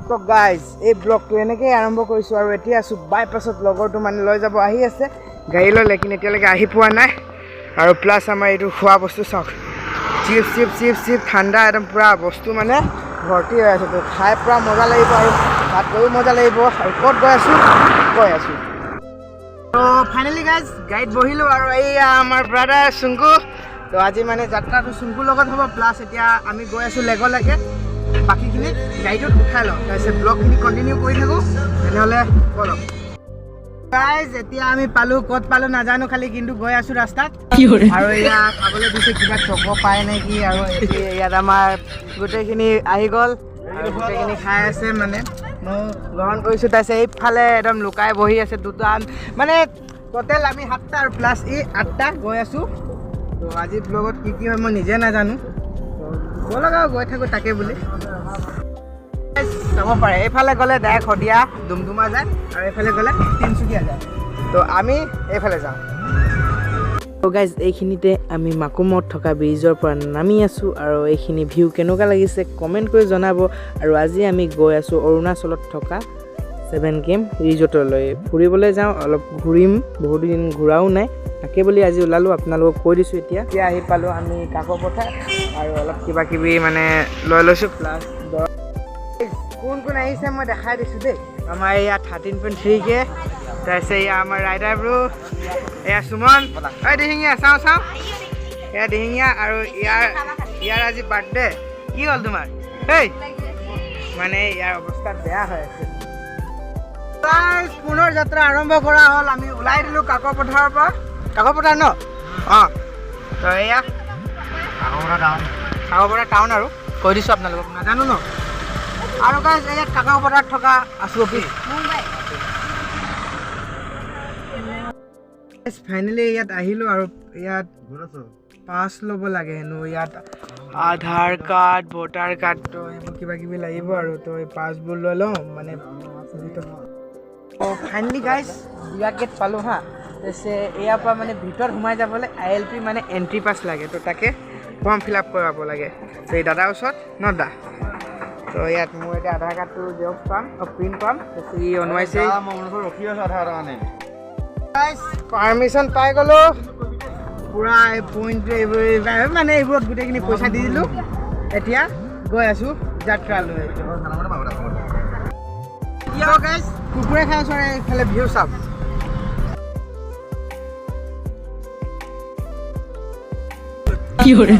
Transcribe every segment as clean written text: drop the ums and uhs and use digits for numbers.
তো গাইজ এই ব্লগটো এনেকৈ আৰম্ভ কৰিছোঁ আৰু এতিয়া আছোঁ বাইপাছত লগৰটো মানে লৈ যাব আহি আছে গাড়ী লৈ লেকিন এতিয়ালৈকে আহি পোৱা নাই আৰু প্লাছ আমাৰ এইটো খোৱা বস্তু চাওক চিপ ঠাণ্ডা একদম পূৰা বস্তু মানে ভৰ্তি হৈ আছে তো খাই পূৰা মজা লাগিব আৰু তাত গৈও মজা লাগিব আৰু ক'ত গৈ আছোঁ তো ফাইনেলি গাইজ গাড়ীত বহিলোঁ আৰু এইয়া আমাৰ ব্ৰাদাৰ চুংকু তো আজি মানে যাত্ৰাটো চুংকুৰ লগত হ'ব প্লাছ এতিয়া আমি গৈ আছোঁ লেগলৈকে বাকীখিনি গাড়ীটোত উঠাই লওঁ তাৰপিছত ব্লগখিনি কণ্টিনিউ কৰি থাকোঁ তেনেহ'লে ব'লক গাইজ এতিয়া আমি ক'ত পালোঁ নাজানো খালি কিন্তু গৈ আছোঁ ৰাস্তাত আৰু এয়া খাবলৈ দিছে কিবা চক পায় নেকি আৰু ইয়াত আমাৰ গোটেইখিনি আহি গ'ল আৰু গোটেইখিনি খাই আছে মানে মই গ্ৰহণ কৰিছোঁ তাৰপিছত এইফালে একদম লুকাই বহি আছে দুটা মানে ট'টেল আমি 7টা আৰু প্লাছ 8টা গৈ আছোঁ তো আজি ব্লগত কি হয় মই নিজে নাজানো ব'লক আৰু গৈ থাকোঁ তাকে বুলি যাব পাৰে এইফালে গ'লে ডাইৰেক্ট শদিয়া ডুমডুমা যায় আৰু এইফালে গ'লে তিনিচুকীয়া যায় তো আমি এইফালে যাওঁ তো গাইজ এইখিনিতে আমি মাকুমত থকা ব্ৰিজৰ পৰা নামি আছোঁ আৰু এইখিনি ভিউ কেনেকুৱা লাগিছে কমেণ্ট কৰি জনাব আৰু আজি আমি গৈ আছোঁ অৰুণাচলত থকা 7 কেম ৰিজৰ্টলৈ ফুৰিবলৈ যাওঁ অলপ ঘূৰিম বহুত দিন ঘূৰাও নাই তাকে বুলি আজি ওলালোঁ আপোনালোকক কৈ দিছোঁ এতিয়া আহি পালোঁ আমি কাকপথাৰ আৰু অলপ কিবা কিবি মানে লৈ লৈছোঁ প্লাছ কোন আহিছে মই দেখাই দিছোঁ দেই আমাৰ এয়া 13.3K তাৰপিছত এয়া আমাৰ ৰাইডাৰ ব্ৰু এয়া সুমন এই দিহিঙীয়া চাওঁ এয়া দিহিঙীয়া আৰু ইয়াৰ আজি বাৰ্থডে কি হ'ল তোমাৰ এই মানে ইয়াৰ অৱস্থা বেয়া হৈ আছে পুনৰ যাত্ৰা আৰম্ভ কৰা হ'ল আমি ওলাই দিলোঁ কাকপথাৰৰ পৰা কাকপথাৰ ন অঁ তো এয়া কাকপথাৰ টাউন আৰু কৈ দিছোঁ আপোনালোকক নাজানো ন আৰু গাইজ ইয়াত কাকপথাৰত থকা আছোঁ অফিচ ফাইনেলি ইয়াত আহিলোঁ আৰু ইয়াত পাছ ল'ব লাগে হেনো ইয়াত আধাৰ কাৰ্ড ভোটাৰ কাৰ্ড তো এইবোৰ কিবা কিবি লাগিব আৰু তো এই পাছবোৰ লৈ লওঁ মানে ফাইনেলি গাইজ বিয়া গেট পালোঁ হা তাৰপিছত ইয়াৰ পৰা মানে ভিতৰত সোমাই যাবলৈ ILP মানে এণ্ট্ৰি পাছ লাগে তো তাকে ফৰ্ম ফিল আপ কৰাব লাগে তো এই দাদাৰ ওচৰত ন দা তো ইয়াত মোৰ এতিয়া আধাৰ কাৰ্ডটো জেৰক্স পাম প্ৰিণ্ট পাম তাৰপিছত ই অনৱাইছে ৰখি আছোঁ আধাৰ কাৰণে পাৰ্মিশ্যন পাই গ'লোঁ পূৰা এই পইণ্টটো এইবোৰ মানে এইবোৰত গোটেইখিনি পইচা দি দিলোঁ এতিয়া গৈ আছোঁ যাত্ৰালৈ গাইজ কুকুৰে খাই আছোঁ আৰু এইফালে ভিউ চাওক কি হয়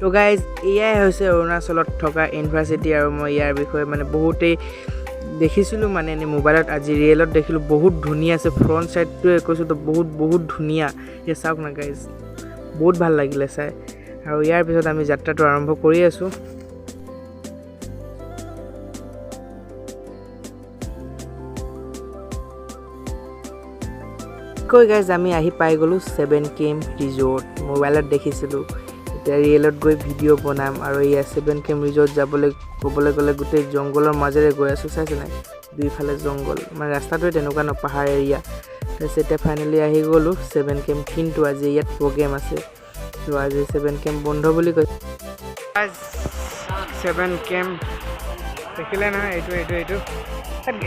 তো গাইজ এয়াই হৈছে অৰুণাচলত থকা ইউনিভাৰ্চিটি আৰু মই ইয়াৰ বিষয়ে মানে বহুতেই দেখিছিলোঁ মানে এনেই মোবাইলত আজি ৰিয়েলত দেখিলোঁ বহুত ধুনীয়া আছে ফ্ৰণ্ট ছাইডটোৱে কৈছোঁ তো বহুত ধুনীয়া এতিয়া চাওক না গাইজ বহুত ভাল লাগিলে চাই আৰু ইয়াৰ পিছত আমি যাত্ৰাটো আৰম্ভ কৰি আছোঁ কৈ গাইজ আমি আহি পাই গ'লোঁ 7 কেম ৰিজৰ্ট মোবাইলত দেখিছিলোঁ এতিয়া ৰিয়েলত গৈ ভিডিঅ' বনাম আৰু ইয়াৰ 7 কেম ৰিজৰ্ট যাবলৈ ক'বলৈ গ'লে গোটেই জংঘলৰ মাজেৰে গৈ আছোঁ চাইছে নাই দুইফালে জংঘল মানে ৰাস্তাটোৱে তেনেকুৱা ন পাহাৰ এৰিয়া তাৰপিছত এতিয়া ফাইনেলি আহি গ'লোঁ 7 কেম কিন্তু আজি ইয়াত প্ৰগ্ৰেম আছে তো আজি 7 কেম বন্ধ বুলি কৈছে 7 কেম দেখিলে নহয় এইটো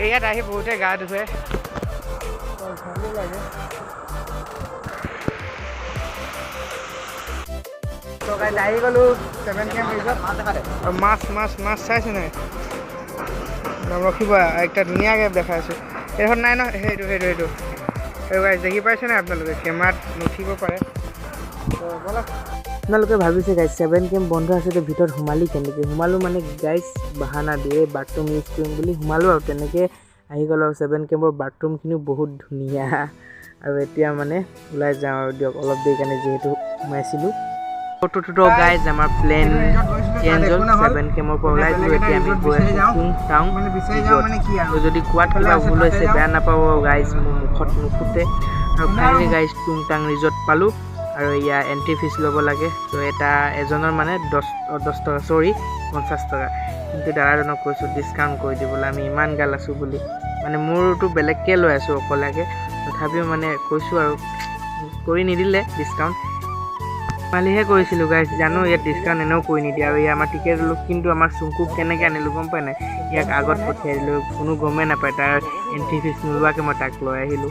ইয়াত আহি বহুতে গা ধুৱে ভালো লাগে তো গাইজ আহি গ'লোঁ 7 কেম ৰিজৰ্ট আৰু মাছ চাইছে নাই ৰখিব একটা ধুনীয়াকৈ দেখাইছোঁ এইখন নাই ন সেইটো গাইজ দেখি পাইছে নাই আপোনালোকে কেমেৰাত নুঠিব পাৰে তো ব'লক আপোনালোকে ভাবিছে গাইজ 7 কেম বন্ধ আছে তো ভিতৰত সোমালি কেনেকৈ সোমালোঁ মানে গাইজ বাহানা দিয়ে বাথৰুম ইউজ কৰিম বুলি সোমালোঁ আৰু তেনেকৈ আহি গ'ল আৰু 7 কেমৰ বাথৰুমখিনিও বহুত ধুনীয়া আৰু এতিয়া মানে ওলাই যাওঁ আৰু দিয়ক অলপ দেৰি কাৰণে যিহেতু সোমাইছিলোঁ তো গাইজ আমাৰ প্লেন চেঞ্জ হ'ল 7 কেমৰ পৰা ওলাই দিলোঁ এতিয়া আমি গৈ আছোঁ টাউন যদি কোৱাত কিবা ভুল হৈছে বেয়া নাপাব গাইজ মোৰ মুখত নুফুটে আৰু ফাইনেলি গাইজ টুংটাং ৰিজৰ্ট পালোঁ আৰু ইয়াৰ এণ্ট্ৰি ফিজ ল'ব লাগে তো এজনৰ মানে 10 টকা 50 টকা কিন্তু দাদাজনক কৈছোঁ ডিছকাউণ্ট কৰি দিবলৈ আমি ইমান গাল আছোঁ বুলি মানে মোৰতো বেলেগকৈ লৈ আছোঁ অকলীয়াকৈ তথাপিও মানে কৈছোঁ আৰু কৰি নিদিলে ডিছকাউণ্ট মালিহে কৰিছিলোঁ গাইজ জানো ইয়াত ডিছকাউণ্ট এনেও কৰি নিদিয়ে আৰু ইয়াৰ আমাৰ টিকেট ল'লোঁ কিন্তু আমাৰ চুংকুক কেনেকৈ আনিলোঁ গম পাই নাই ইয়াক আগত পঠিয়াই দিলোঁ কোনো গমেই নাপায় তাৰ এণ্ট্ৰি ফিজ নোলোৱাকৈ মই তাক লৈ আহিলোঁ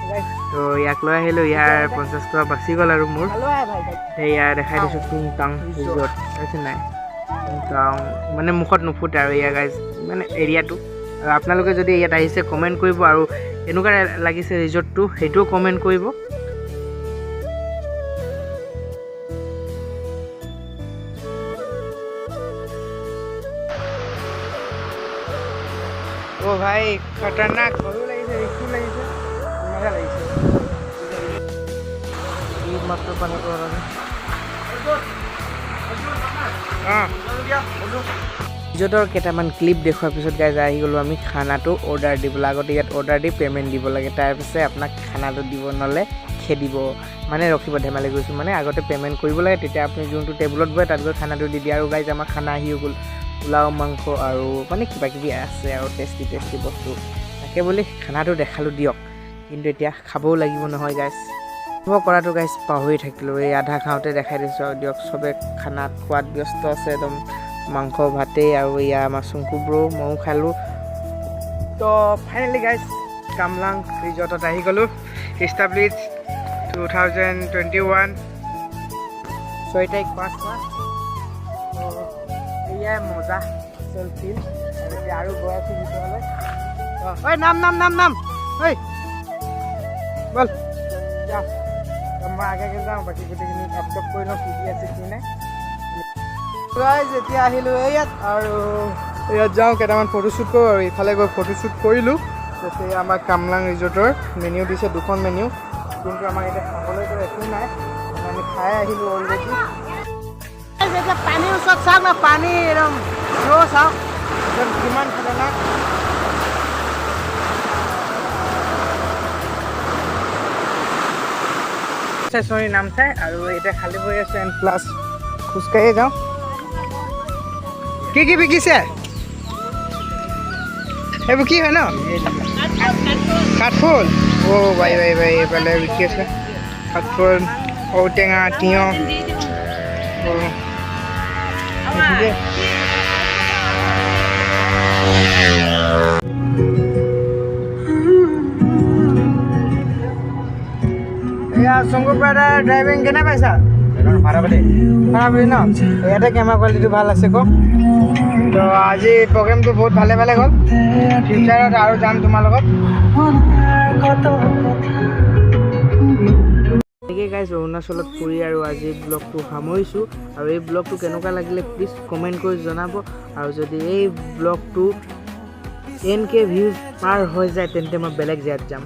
তো ইয়াক লৈ আহিলোঁ ইয়াৰ 50 টকা বাচি গ'ল আৰু মোৰ সেয়া দেখাই দিছোঁ টুংটাং ৰিজৰ্ট পাইছে নাই টুংটাং মানে মুখত নুফুটে আৰু ইয়াৰ গাইজ মানে এৰিয়াটো আৰু আপোনালোকে যদি ইয়াত আহিছে কমেণ্ট কৰিব আৰু কেনেকুৱা লাগিছে ৰিজৰ্টটো সেইটোও কমেণ্ট কৰিব ओ भाई खतरनाक भरू লাগিছে ৰিক্সি লাগিছে মজা লাগিছে এই মাত্ৰ পানী কৰা ৰিজৰ্টৰ কেইটামান ক্লিপ দেখুৱাৰ পিছত গাইজ আহি গ'লোঁ আমি খানাটো অৰ্ডাৰ দিবলৈ আগতে ইয়াত অৰ্ডাৰ দি পে'মেণ্ট দিব লাগে তাৰপিছত আপোনাক খানাটো দিব নহ'লে খেদিব মানে ৰখিব ধেমালি গৈছোঁ মানে আগতে পে'মেণ্ট কৰিব লাগে তেতিয়া আপুনি যোনটো টেবুলত বহে তাত গৈ খানাটো দি দিয়ে আৰু গাইজ আমাৰ খানা আহি গ'ল পোলাও মাংস আৰু মানে কিবা কিবি আছে আৰু টেষ্টি বস্তু তাকে বুলি খানাটো দেখালোঁ দিয়ক কিন্তু এতিয়া খাবও লাগিব নহয় গাইজ কৰাটো গাইজ পাহৰি থাকিলোঁ এই আধা খাওঁতে দেখাই দিছোঁ আৰু দিয়ক চবে খানাত খোৱাত ব্যস্ত আছে একদম মাংস ভাতেই আৰু এয়া আমাৰ চুংকু ব্ৰ ময়ো খালোঁ তো ফাইনেলি গাইজ কামলাং ৰিজৰ্টত আহি গ'লোঁ ইষ্টাব্লিছ 2021 6 তাৰিখ 5 মাহ এয়াই মজা আচল ফিল এতিয়া আৰু গৈ আছোঁ ভিতৰলৈ ঐ নাম ঐ বল যা মই আগে যাওঁ বাকী গোটেইখিনি আপটপ কৰি লওঁ কি আছে কি নাই যেতিয়া আহিলোঁ ইয়াত আৰু ইয়াত যাওঁ কেইটামান ফটোশ্বুট কৰোঁ আৰু ইফালে গৈ ফটোশ্বুট কৰিলোঁ তেতিয়া আমাৰ কামলাং ৰিজৰ্টৰ মেনিউ দিছে 2খন মেনিউ কিন্তু আমাক এতিয়া খাবলৈতো একো নাই আমি খাই আহিলোঁ অলৰেডি এতিয়া পানীৰ ওচৰত চাওক না পানী একদম শ্ল' চাওক একদম কিমান খাতৰনাক চেচনি নাম চাই আৰু এতিয়া খালী হৈ আছে এণ্ড প্লাছ খোজকাঢ়িয়ে যাওঁ কি বিকিছে এইবোৰ কি হয় ন কাঠফুল বাই এইফালে বিকি আছে কাঠফুল ঔটেঙা তিয়ঁহ শংকৰ ব্ৰাদাৰ ড্ৰাইভিং কেনে পাইছা পাৰাবাৰী ন ইয়াতে কেমেৰা কোৱালিটিটো ভাল আছে কওক তো আজি প্ৰগ্ৰেমটো বহুত ভালে গ'ল ফিউচাৰত আৰু যাম তোমাৰ লগত এনেকৈ গাইজ অৰুণাচলত ফুৰি আৰু আজি ব্লগটো সামৰিছোঁ আৰু এই ব্লগটো কেনেকুৱা লাগিলে প্লিজ কমেণ্ট কৰি জনাব আৰু যদি এই ব্লগটো 10K ভিউজ পাৰ হৈ যায় তেন্তে মই বেলেগ জেগাত যাম